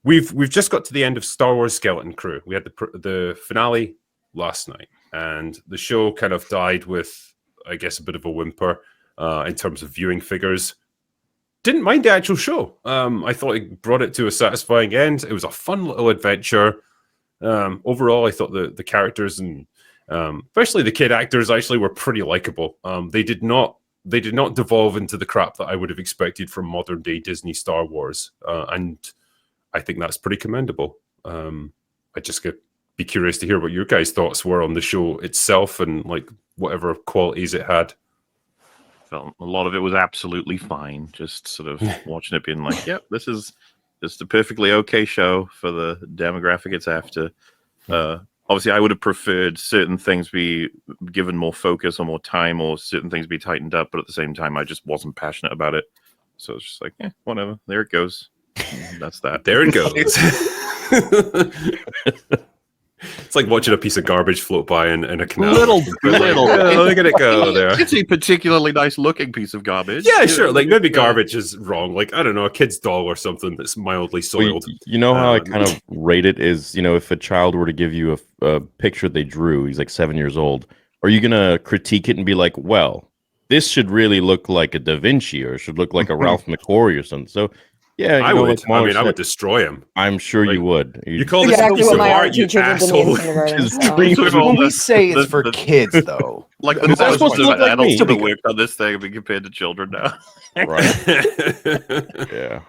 we've just got to the end of Star Wars Skeleton Crew. We had the finale last night, and the show kind of died with, I guess, a bit of a whimper in terms of viewing figures. Didn't mind the actual show. I thought it brought it to a satisfying end. It was a fun little adventure. Overall, I thought the characters and especially the kid actors actually were pretty likable. They did not devolve into the crap that I would have expected from modern day Disney Star Wars, and I think that's pretty commendable. I just could be curious to hear what your guys' thoughts were on the show itself and like whatever qualities it had. Felt a lot of it was absolutely fine. Just sort of watching it, being like, "Yep, this is just a perfectly okay show for the demographic it's after." Obviously, I would have preferred certain things be given more focus or more time, or certain things be tightened up. But at the same time, I just wasn't passionate about it. So it's just like, whatever. There it goes. That's that. There it goes. It's like watching a piece of garbage float by in a canal. Little. Look at it go there. It's a particularly nice looking piece of garbage. Yeah, sure. Like maybe garbage is wrong. Like, I don't know, a kid's doll or something that's mildly soiled. Well, you know how I kind of rate it is, if a child were to give you a picture they drew, he's like 7 years old, are you going to critique it and be like, well, this should really look like a Da Vinci or should look like a Ralph McQuarrie or something. So, yeah, I would. I would destroy him. I'm sure you would. You call this a piece of art, you asshole. When we say it's for kids, though, like the most of adults to work on this thing be compared to children now. Right? Yeah.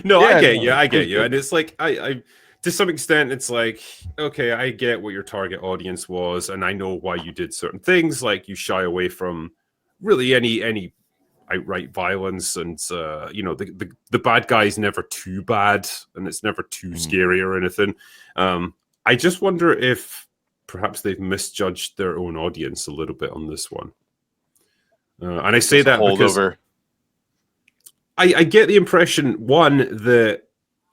No, I get you, and it's like I to some extent, it's like, okay, I get what your target audience was, and I know why you did certain things. Like you shy away from really any outright violence, and the bad guy's never too bad, and it's never too scary or anything. I just wonder if perhaps they've misjudged their own audience a little bit on this one. And I say that because I get the impression, one, that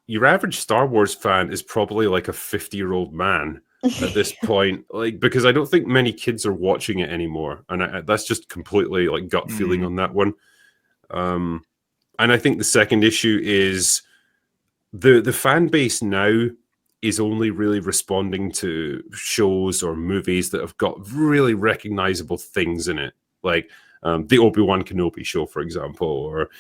your average Star Wars fan is probably like a 50-year-old man at this point, like, because I don't think many kids are watching it anymore, and that's just completely like gut feeling on that one. And I think the second issue is the fan base now is only really responding to shows or movies that have got really recognizable things in it, like the Obi-Wan Kenobi show, for example, or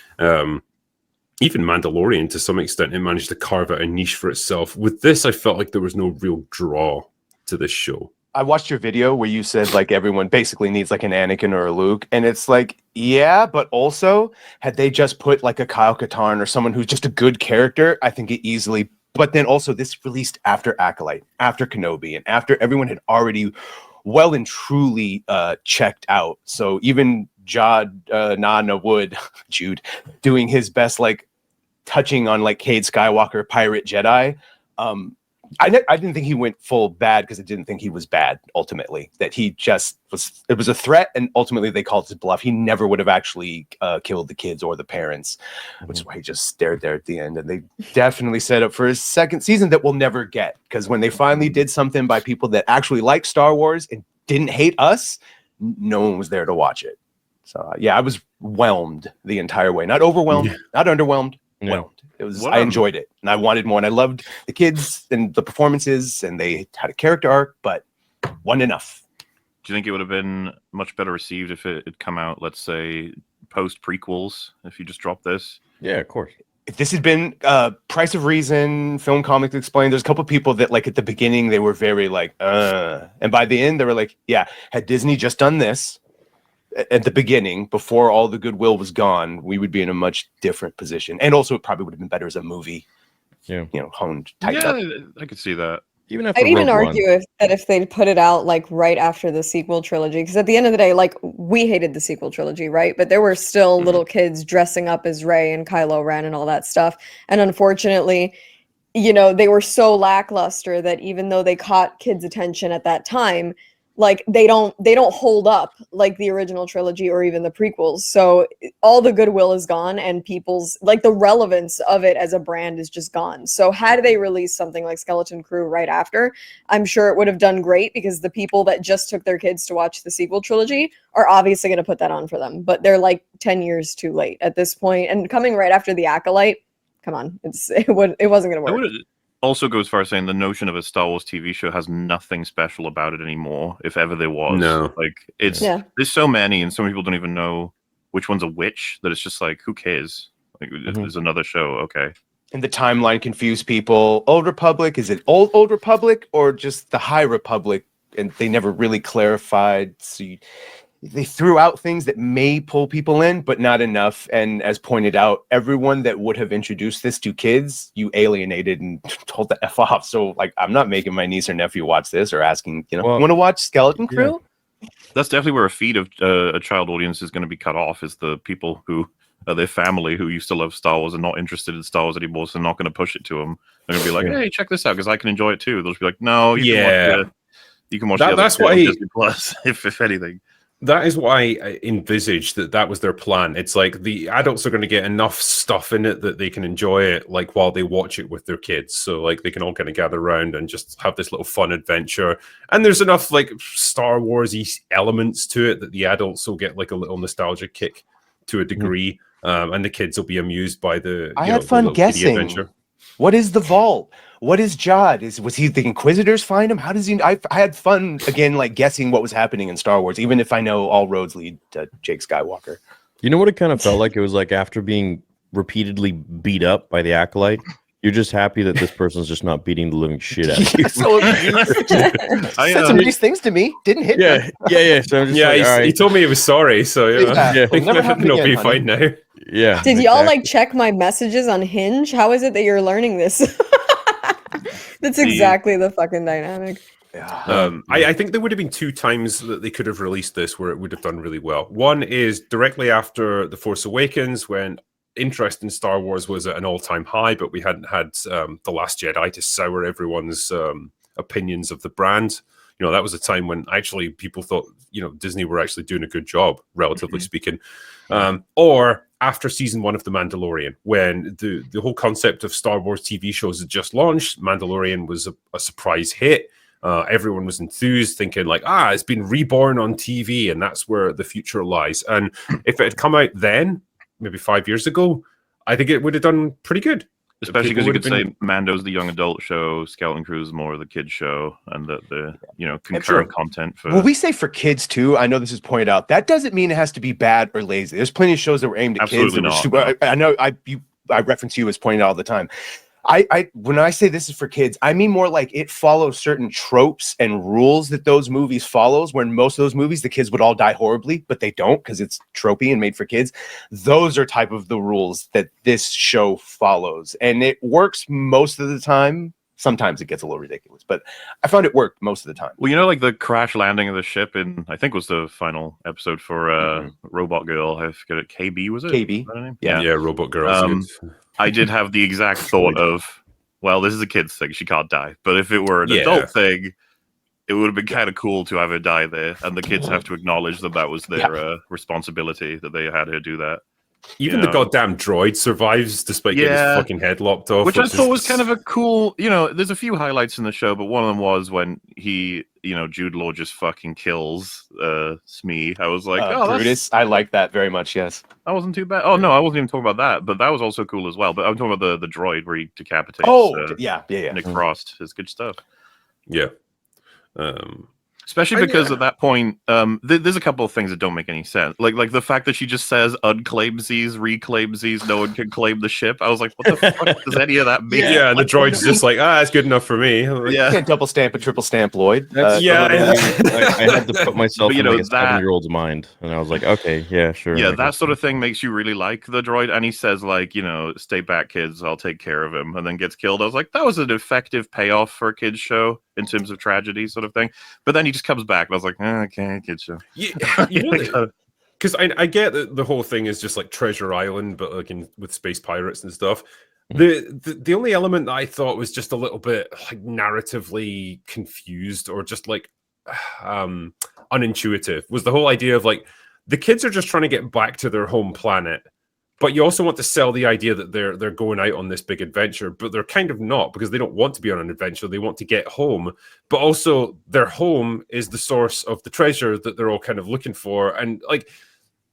even Mandalorian to some extent. It managed to carve out a niche for itself. With this, I felt like there was no real draw to this show. I watched your video where you said like everyone basically needs like an Anakin or a Luke, and it's like, yeah, but also had they just put like a Kyle Katarn or someone who's just a good character, I think it easily. But then also this released after Acolyte, after Kenobi, and after everyone had already well and truly checked out. So even Jude doing his best, like touching on like Cade Skywalker, Pirate Jedi. I didn't think he went full bad because I didn't think he was bad ultimately. That he just was, it was a threat, and ultimately they called his bluff. He never would have actually killed the kids or the parents, which is why he just stared there at the end. And they definitely set up for his second season that we'll never get, because when they finally did something by people that actually liked Star Wars and didn't hate us, no one was there to watch it. So yeah, I was whelmed the entire way. Not overwhelmed, not underwhelmed, whelmed. It was. I enjoyed it, and I wanted more. And I loved the kids and the performances, and they had a character arc, but wasn't enough. Do you think it would have been much better received if it had come out, let's say, post prequels? If you just dropped this, yeah, of course. If this had been Price of Reason, Film Comics Explained, there's a couple of people that like at the beginning they were very like, and by the end they were like, yeah, had Disney just done this at the beginning, before all the goodwill was gone, we would be in a much different position. And also it probably would have been better as a movie. Yeah. Honed, tightened up. I could see that. I'd even argue if they put it out like right after the sequel trilogy, because at the end of the day, like, we hated the sequel trilogy, right? But there were still little kids dressing up as Rey and Kylo Ren and all that stuff. And unfortunately, they were so lackluster that even though they caught kids' attention at that time, like they don't hold up like the original trilogy or even the prequels. So all the goodwill is gone, and people's like the relevance of it as a brand is just gone. So had they released something like Skeleton Crew right after, I'm sure it would have done great, because the people that just took their kids to watch the sequel trilogy are obviously going to put that on for them. But they're like 10 years too late at this point, and coming right after the Acolyte, come on, it wasn't gonna I work. would also go as far as saying the notion of a Star Wars TV show has nothing special about it anymore, if ever there was. No. Like there's so many, and some people don't even know which one's a which, that it's just like, who cares? Like, there's another show, okay. And the timeline confused people. Old Republic, is it old Republic or just the High Republic? And they never really clarified. So they threw out things that may pull people in, but not enough. And as pointed out, everyone that would have introduced this to kids, you alienated and told the F off. So like, I'm not making my niece or nephew watch this or asking, want to watch Skeleton Crew? Yeah. That's definitely where a feed of a child audience is going to be cut off, is the people who their family who used to love Star Wars and not interested in Star Wars anymore, so they're not going to push it to them. They're going to be like, hey, check this out because I can enjoy it too. They'll just be like, no, you can watch the other that's shit why on Disney Plus, if anything. That is why I envisaged that was their plan. It's like the adults are going to get enough stuff in it that they can enjoy it, like while they watch it with their kids. So like they can all kind of gather around and just have this little fun adventure. And there's enough like Star Wars-y elements to it that the adults will get like a little nostalgia kick to a degree, and the kids will be amused by the. I had fun guessing. Adventure. What is the vault? What is Jod? Was he the Inquisitors find him? How does he? I had fun again, like guessing what was happening in Star Wars, even if I know all roads lead to Jake Skywalker. You know what it kind of felt like? It was like after being repeatedly beat up by the Acolyte, you're just happy that this person's just not beating the living shit out of you. So said some nice things to me. Didn't hit me. Yeah. So I'm just like, all right. He told me he was sorry. So It'll never happen it'll again, be honey. fine now. Yeah. Did y'all like check my messages on Hinge? How is it that you're learning this? That's exactly the fucking dynamic. I think there would have been 2 times that they could have released this where it would have done really well. One is directly after The Force Awakens, when interest in Star Wars was at an all-time high, but we hadn't had The Last Jedi to sour everyone's opinions of the brand. You know, that was a time when actually people thought, Disney were actually doing a good job, relatively speaking. Or after season 1 of The Mandalorian, when the whole concept of Star Wars TV shows had just launched. Mandalorian was a surprise hit. Everyone was enthused, thinking like, it's been reborn on TV, and that's where the future lies. And if it had come out then, maybe 5 years ago, I think it would have done pretty good. Especially because you could say Mando's the young adult show, Skeleton Crew is more of the kids show, and the concurrent content for. Well, we say for kids too. I know this is pointed out. That doesn't mean it has to be bad or lazy. There's plenty of shows that were aimed at kids. I know I reference you as pointing out all the time. I when I say this is for kids, I mean more like it follows certain tropes and rules that those movies follows, when most of those movies the kids would all die horribly, but they don't because it's tropey and made for kids. Those are type of the rules that this show follows, and it works most of the time. Sometimes it gets a little ridiculous, but I found it worked most of the time. Well, like the crash landing of the ship in, I think was the final episode for Robot Girl. I forget it. KB, was it? KB. Yeah, Robot Girl. I did have the exact thought of, well, this is a kid's thing. She can't die. But if it were an adult thing, it would have been kind of cool to have her die there. And the kids have to acknowledge that was their responsibility, that they had her do that. Even the goddamn droid survives despite getting his fucking head lopped off. Which I thought was kind of a cool, there's a few highlights in the show, but one of them was when he, Jude Law just fucking kills Smee. I was like, Brutus. I like that very much, yes. That wasn't too bad. Oh, no, I wasn't even talking about that, but that was also cool as well. But I'm talking about the droid where he decapitates Nick Frost. It's good stuff. Yeah. Especially because at that point, there's a couple of things that don't make any sense. Like the fact that she just says unclaimsies, reclaimsies, no one can claim the ship. I was like, what the fuck does any of that mean? Yeah, and the droid's just like, it's good enough for me. You can't double stamp and triple stamp, Lloyd. I had to put myself in like a 7-year-old's mind, and I was like, okay, yeah, sure. Yeah, that sort of thing makes you really like the droid. And he says like, stay back, kids, I'll take care of him, and then gets killed. I was like, that was an effective payoff for a kid's show in terms of tragedy sort of thing. But then he just comes back and I was like, okay, kid show. Because I get that the whole thing is just like Treasure Island, but like with space pirates and stuff. The only element that I thought was just a little bit like narratively confused or just like unintuitive was the whole idea of like the kids are just trying to get back to their home planet. But you also want to sell the idea that they're going out on this big adventure, but they're kind of not, because they don't want to be on an adventure. They want to get home, but also their home is the source of the treasure that they're all kind of looking for. And like,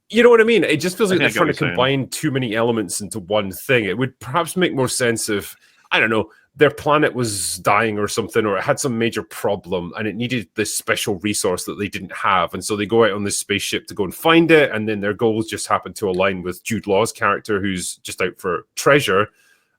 You know what I mean? It just feels like they're think I trying get to what you're saying. combine too many elements into one thing. It would perhaps make more sense if, I don't know, their planet was dying or something, or it had some major problem and it needed this special resource that they didn't have. And so they go out on this spaceship to go and find it. And then their goals just happen to align with Jude Law's character, who's just out for treasure.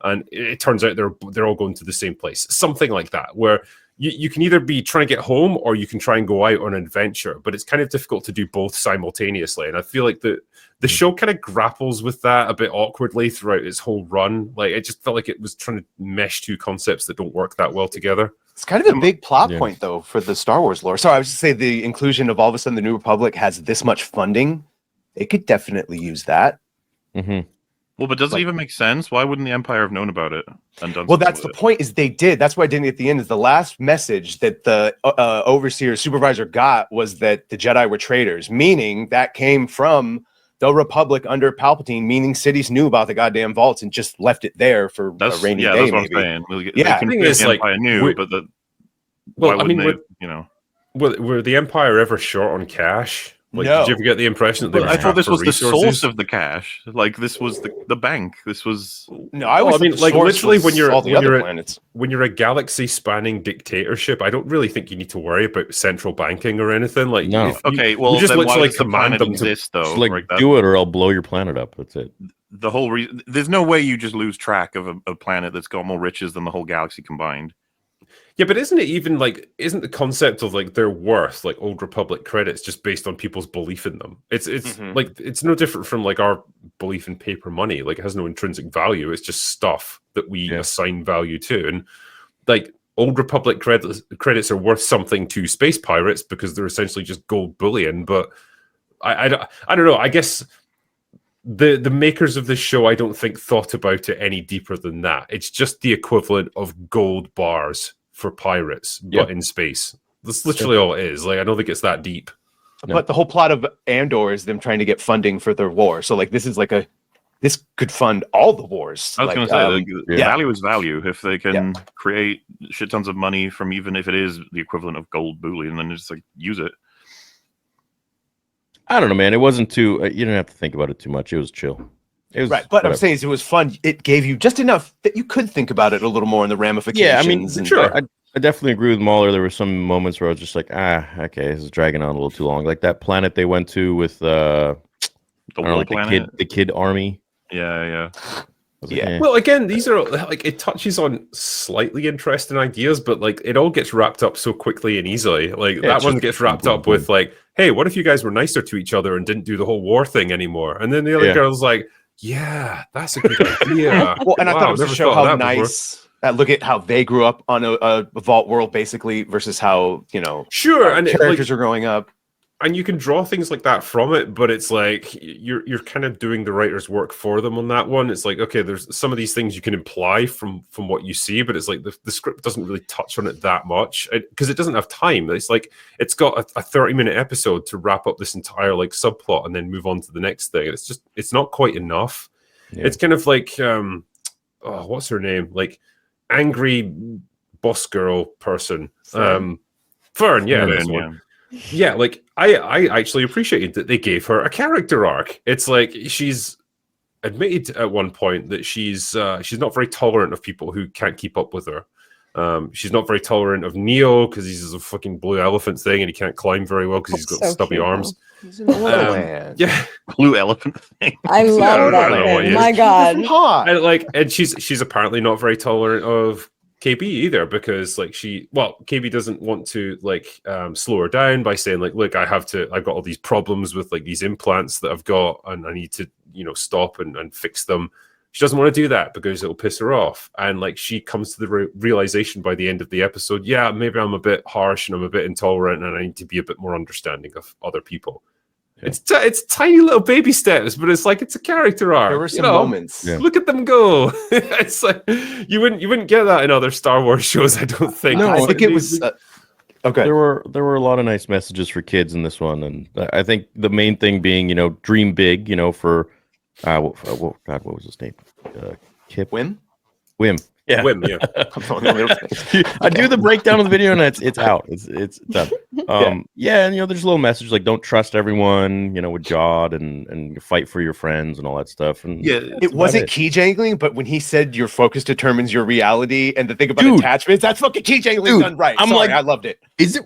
And it turns out they're all going to the same place. Something like that, where you can either be trying to get home or you can try and go out on an adventure, but it's kind of difficult to do both simultaneously. And I feel like the show kind of grapples with that a bit awkwardly throughout its whole run. Like, it just felt like it was trying to mesh two concepts that don't work that well together. It's kind of a big plot point, though, for the Star Wars lore. Sorry, I was just saying the inclusion of all of a sudden the New Republic has this much funding. They could definitely use that. Mm-hmm. Well, but does it even make sense? Why wouldn't the Empire have known about it and done? Well, something that's with the it? point. Is they did. That's why I didn't at the end. Is the last message that the overseer supervisor got was that the Jedi were traitors, meaning that came from the Republic under Palpatine, meaning cities knew about the goddamn vaults and just left it there for a rainy day. That's what Maybe. I'm saying. Well, Yeah, they I can think the it's like, Empire knew, but well, why I wouldn't mean, they? were the Empire ever short on cash? Like, No. did you ever get the impression that they But were I thought strapped this for was the resources? source of the cash. Like, this was the bank. This was. No, I always mean, thought the like, source literally, was when you're all the when other you're planets. when you're a galaxy-spanning dictatorship, I don't really think you need to worry about central banking or anything. Like, No. if you- Okay, well, you just then why literally does the command planet them to. exist, though? Just like Right, that- do it, or I'll blow your planet up. That's it. the whole reason. There's no way you just lose track of a planet that's got more riches than the whole galaxy combined. Yeah, but isn't it even like, isn't the concept of like their worth, like Old Republic credits, just based on people's belief in them? It's like, it's no different from like our belief in paper money. Like, it has no intrinsic value. It's just stuff that we assign value to. And like, Old Republic credits are worth something to space pirates because they're essentially just gold bullion. But I don't know. I guess the makers of this show, I don't think, thought about it any deeper than that. It's just the equivalent of gold bars for pirates, but in space. That's literally all it is. Like, I don't think it's that deep. But the whole plot of Andor is them trying to get funding for their war. So like this is like this could fund all the wars. I was like, going to say, yeah. value is value. If they can create shit tons of money from, even if it is the equivalent of gold bullion, then just like use it. I don't know, man. It wasn't too. You didn't have to think about it too much. It was chill. It was, right, but whatever. I'm saying is it was fun. It gave you just enough that you could think about it a little more in the ramifications. Yeah, I mean, and, sure. I definitely agree with Mahler. There were some moments where I was just like, okay, this is dragging on a little too long. Like that planet they went to with The wall planet. the kid army. Yeah. was like, Yeah. Well, again, these are like, it touches on slightly interesting ideas, but like it all gets wrapped up so quickly and easily. Like Yeah, that it's one just gets wrapped boom, up boom, with like, hey, what if you guys were nicer to each other and didn't do the whole war thing anymore? And then the other girl's like, yeah, that's a good idea. Well, and I thought it was to never show thought how of that before. nice. Look at how they grew up on a vault world, basically, versus how Sure, and characters are growing up. And you can draw things like that from it, but it's like you're kind of doing the writer's work for them on that one. It's like, okay, there's some of these things you can imply from what you see, but it's like the script doesn't really touch on it that much because it doesn't have time. It's like it's got a 30-minute episode to wrap up this entire like subplot and then move on to the next thing. It's not quite enough. Yeah. It's kind of like what's her name? Like angry boss girl person. Fern, yeah, this one. Yeah, like I actually appreciated that they gave her a character arc. It's like she's admitted at one point that she's not very tolerant of people who can't keep up with her. She's not very tolerant of Neo because he's a fucking blue elephant thing and he can't climb very well because he's got stubby arms. He's in the land. Yeah, blue elephant thing. I love that thing. My God. And she's apparently not very tolerant of KB either, because like KB doesn't want to like slow her down by saying like, look, I've got all these problems with like these implants that I've got and I need to stop and fix them. She doesn't want to do that because it'll piss her off. And like she comes to the realization by the end of the episode, yeah, maybe I'm a bit harsh and I'm a bit intolerant and I need to be a bit more understanding of other people. Yeah. It's tiny little baby steps, but it's like it's a character arc. There were some moments. Yeah. Look at them go! It's like you wouldn't get that in other Star Wars shows. I don't think. No, I think it was. Okay. There were a lot of nice messages for kids in this one, and I think the main thing being dream big. For what was his name? Kip. Wim. Yeah. Wim. Yeah. I do the breakdown of the video and it's out. It's done. Yeah, and there's a little message like don't trust everyone, with Jod and fight for your friends and all that stuff. And Yeah, it wasn't key jangling, but when he said your focus determines your reality, and the thing about Dude. attachments, that's fucking key jangling done right. I'm Sorry, like, I loved it. Is it?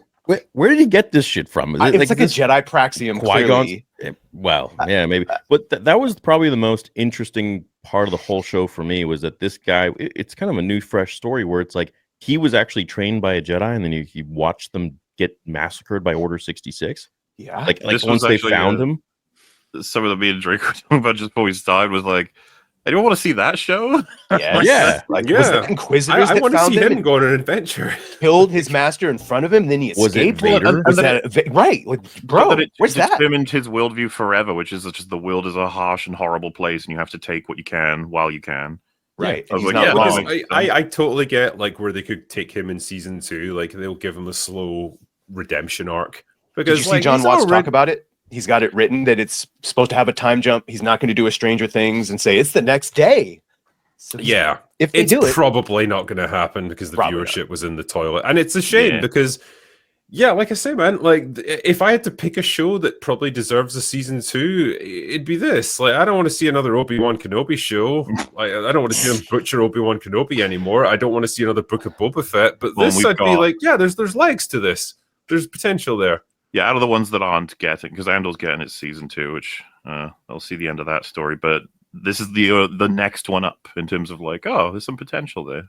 Where did he get this shit from? Is it It's like a Jedi Praxium. Clearly. Well, yeah, maybe. But that was probably the most interesting part of the whole show for me was that this guy. It's kind of a new, fresh story where it's like he was actually trained by a Jedi, and then he watched them get massacred by Order 66. Yeah, like once they found him. Some of the me and Drake were talking about just before we started was like, anyone want to see that show? Yeah. Was that Inquisitors I that want to found see him and go on an adventure. killed his master in front of him, then he Was it escaped? Vader? Was that right? Like, bro, But it where's that? determined his worldview forever, which is just the world is a harsh and horrible place, and you have to take what you can while you can. Right. I was He's like, not yeah, wrong. I totally get like where they could take him in season 2, like they'll give him a slow redemption arc. Because Did you see John Watts talk about it? He's got it written that it's supposed to have a time jump. He's not going to do a Stranger Things and say it's the next day. So yeah, if they it's do it, probably not going to happen because the Probably viewership was in the toilet, and it's a shame because, like I say, man, like if I had to pick a show that probably deserves a season 2, it'd be this. Like, I don't want to see another Obi-Wan Kenobi show. Like, I don't want to see them butcher Obi-Wan Kenobi anymore. I don't want to see another Book of Boba Fett. But this, I'd be like, yeah, there's legs to this. There's potential there. Yeah, out of the ones that aren't getting, because Andor's getting its season 2, which I'll see the end of that story. But this is the next one up in terms of like, oh, there's some potential there,